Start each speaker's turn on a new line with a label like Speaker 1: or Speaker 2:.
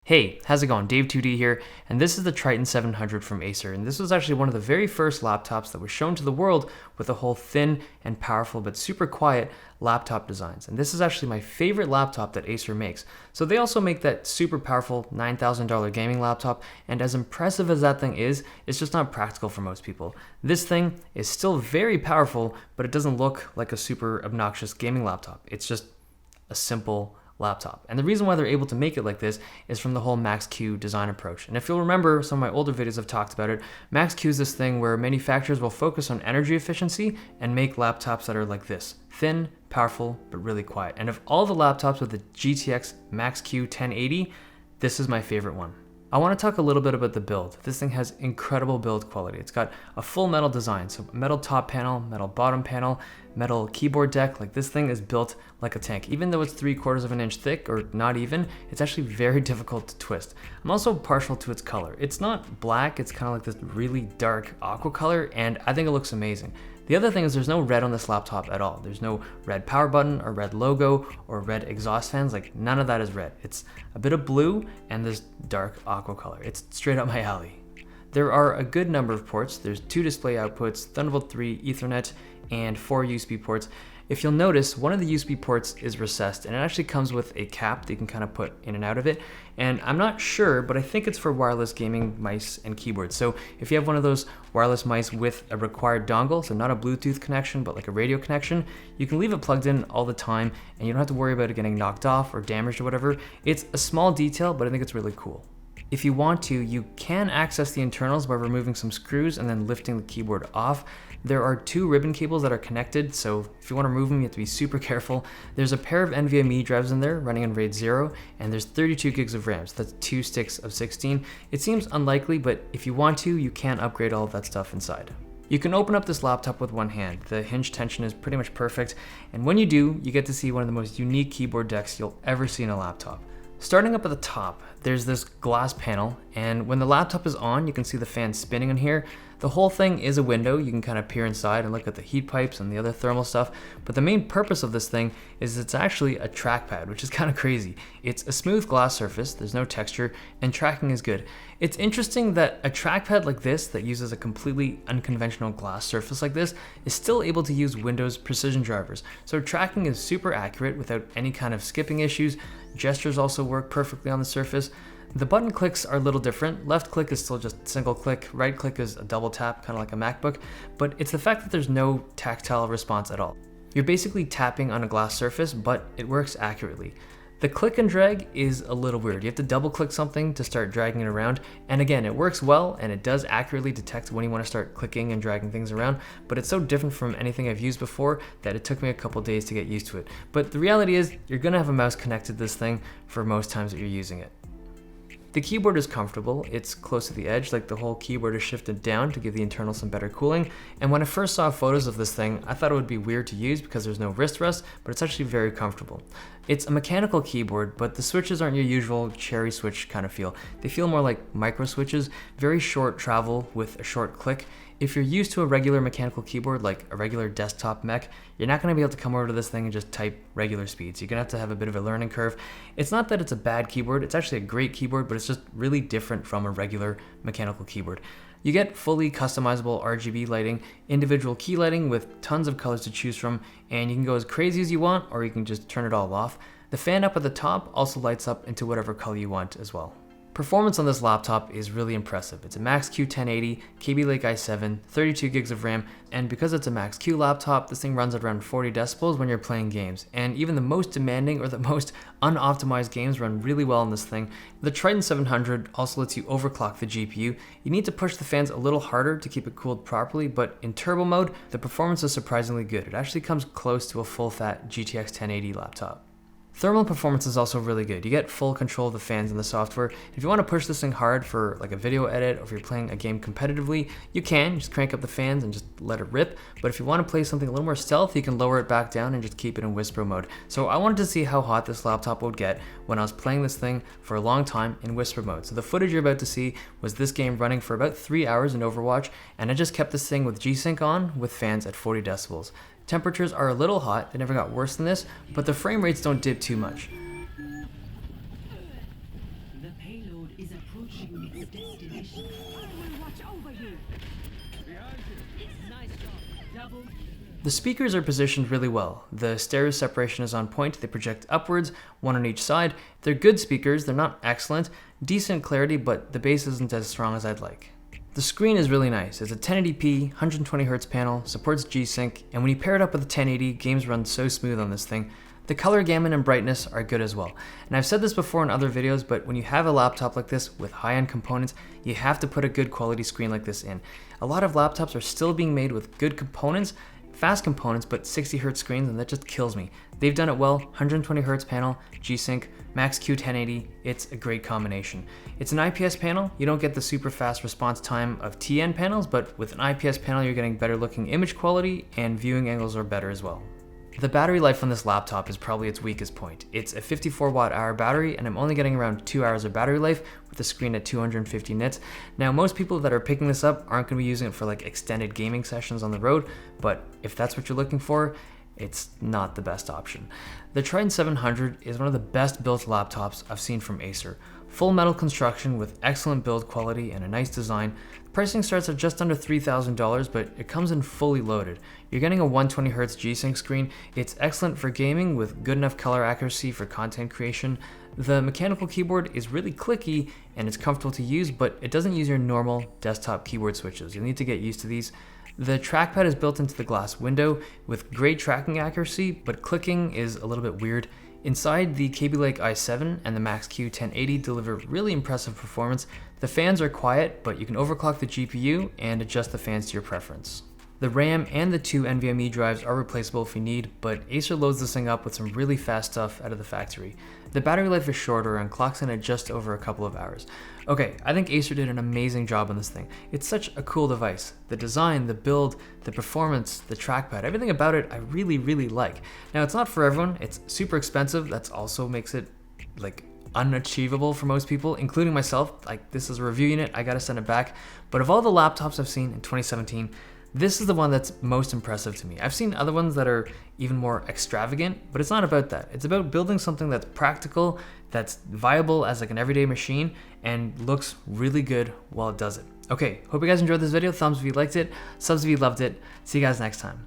Speaker 1: Hey, how's it going? Dave2D here, and this is the Triton 700 from Acer, and this was actually one of the very first laptops that was shown to the world with the whole thin and powerful but super quiet laptop designs. And this is actually my favorite laptop that Acer makes. So they also make that super powerful $9,000 gaming laptop, and as impressive as that thing is, it's just not practical for most people. This thing is still very powerful, but it doesn't look like a super obnoxious gaming laptop. It's just a simple laptop. And the reason why they're able to make it like this is from the whole Max-Q design approach. And if you'll remember, some of my older videos have talked about it. Max-Q is this thing where manufacturers will focus on energy efficiency and make laptops that are like this: thin, powerful, but really quiet. And of all the laptops with the GTX Max-Q 1080, this is my favorite one. I want to talk a little bit about the build. This thing has incredible build quality. It's got a full metal design, so metal top panel, metal bottom panel, metal keyboard deck. Like, this thing is built like a tank. Even though it's 3/4 of an inch thick, or not even, it's actually very difficult to twist. I'm also partial to its color. It's not black, it's kind of like this really dark aqua color, and I think it looks amazing. The other thing is there's no red on this laptop at all. There's no red power button or red logo or red exhaust fans. Like, none of that is red. It's a bit of blue and this dark aqua color. It's straight up my alley. There are a good number of ports. There's 2 display outputs, Thunderbolt 3, Ethernet, and 4 USB ports. If you'll notice, one of the USB ports is recessed, and it actually comes with a cap that you can kind of put in and out of it. And I'm not sure, but I think it's for wireless gaming mice and keyboards. So if you have one of those wireless mice with a required dongle, so not a Bluetooth connection, but like a radio connection, you can leave it plugged in all the time, and you don't have to worry about it getting knocked off or damaged or whatever. It's a small detail, but I think it's really cool. If you want to, you can access the internals by removing some screws and then lifting the keyboard off. There are 2 ribbon cables that are connected, so if you want to remove them, you have to be super careful. There's a pair of NVMe drives in there running on RAID 0, and there's 32 gigs of RAM, so that's 2 sticks of 16. It seems unlikely, but if you want to, you can upgrade all of that stuff inside. You can open up this laptop with one hand. The hinge tension is pretty much perfect, and when you do, you get to see one of the most unique keyboard decks you'll ever see in a laptop. Starting up at the top, there's this glass panel, and when the laptop is on, you can see the fan spinning in here. The whole thing is a window. You can kind of peer inside and look at the heat pipes and the other thermal stuff, but the main purpose of this thing is it's actually a trackpad, which is kind of crazy. It's a smooth glass surface, there's no texture, and tracking is good. It's interesting that a trackpad like this that uses a completely unconventional glass surface like this is still able to use Windows precision drivers. So tracking is super accurate without any kind of skipping issues. Gestures also work perfectly on the surface. The button clicks are a little different. Left click is still just single click, right click is a double tap, kind of like a MacBook, but it's the fact that there's no tactile response at all. You're basically tapping on a glass surface, but it works accurately. The click and drag is a little weird. You have to double click something to start dragging it around, and again, it works well and it does accurately detect when you want to start clicking and dragging things around, but it's so different from anything I've used before that it took me a couple days to get used to it. But the reality is, you're gonna have a mouse connected to this thing for most times that you're using it. The keyboard is comfortable, it's close to the edge, like the whole keyboard is shifted down to give the internals some better cooling. And when I first saw photos of this thing, I thought it would be weird to use because there's no wrist rest, but it's actually very comfortable. It's a mechanical keyboard, but the switches aren't your usual cherry switch kind of feel. They feel more like micro switches, very short travel with a short click. If you're used to a regular mechanical keyboard, like a regular desktop mech, you're not gonna be able to come over to this thing and just type regular speeds. You're gonna have a bit of a learning curve. It's not that it's a bad keyboard, it's actually a great keyboard, but it's just really different from a regular mechanical keyboard. You get fully customizable RGB lighting, individual key lighting with tons of colors to choose from, and you can go as crazy as you want, or you can just turn it all off. The fan up at the top also lights up into whatever color you want as well. Performance on this laptop is really impressive. It's a Max-Q 1080, Kaby Lake i7, 32 gigs of RAM, and because it's a Max-Q laptop, this thing runs at around 40 decibels when you're playing games. And even the most demanding or the most unoptimized games run really well on this thing. The Triton 700 also lets you overclock the GPU. You need to push the fans a little harder to keep it cooled properly, but in turbo mode, the performance is surprisingly good. It actually comes close to a full-fat GTX 1080 laptop. Thermal performance is also really good. You get full control of the fans in the software. If you want to push this thing hard for like a video edit, or if you're playing a game competitively, you can just crank up the fans and just let it rip. But if you want to play something a little more stealth, you can lower it back down and just keep it in whisper mode. So I wanted to see how hot this laptop would get when I was playing this thing for a long time in whisper mode. So the footage you're about to see was this game running for about 3 hours in Overwatch, and I just kept this thing with G-Sync on with fans at 40 decibels. Temperatures are a little hot, it never got worse than this, but the frame rates don't dip too much.
Speaker 2: The pain
Speaker 1: The speakers are positioned really well. The stereo separation is on point, they project upwards, one on each side. They're good speakers, they're not excellent, decent clarity, but the bass isn't as strong as I'd like. The screen is really nice. It's a 1080p, 120Hz panel, supports G-Sync, and when you pair it up with a 1080, games run so smooth on this thing. The color gamut and brightness are good as well. And I've said this before in other videos, but when you have a laptop like this with high-end components, you have to put a good quality screen like this in. A lot of laptops are still being made with good components, fast components, but 60Hz screens, and that just kills me. They've done it well, 120Hz panel, G-Sync, Max-Q 1080, it's a great combination. It's an IPS panel, you don't get the super fast response time of TN panels, but with an IPS panel you're getting better looking image quality and viewing angles are better as well. The battery life on this laptop is probably its weakest point. It's a 54 watt-hour battery and I'm only getting around 2 hours of battery life with the screen at 250 nits. Now most people that are picking this up aren't going to be using it for like extended gaming sessions on the road, but if that's what you're looking for, it's not the best option. The Triton 700 is one of the best built laptops I've seen from Acer. Full metal construction with excellent build quality and a nice design. The pricing starts at just under $3,000, but it comes in fully loaded. You're getting a 120Hz G-Sync screen. It's excellent for gaming with good enough color accuracy for content creation. The mechanical keyboard is really clicky and it's comfortable to use, but it doesn't use your normal desktop keyboard switches. You'll need to get used to these. The trackpad is built into the glass window with great tracking accuracy, but clicking is a little bit weird. Inside, the Kaby Lake i7 and the Max-Q 1080 deliver really impressive performance. The fans are quiet, but you can overclock the GPU and adjust the fans to your preference. The RAM and the 2 NVMe drives are replaceable if you need, but Acer loads this thing up with some really fast stuff out of the factory. The battery life is shorter and clocks in at just over a couple of hours. Okay, I think Acer did an amazing job on this thing. It's such a cool device. The design, the build, the performance, the trackpad, everything about it I really, really like. Now it's not for everyone, it's super expensive, that also makes it like unachievable for most people, including myself. Like, this is a review unit, I gotta send it back. But of all the laptops I've seen in 2017, this is the one that's most impressive to me. I've seen other ones that are even more extravagant, but it's not about that. It's about building something that's practical, that's viable as like an everyday machine, and looks really good while it does it. Okay, hope you guys enjoyed this video. Thumbs if you liked it, subs if you loved it. See you guys next time.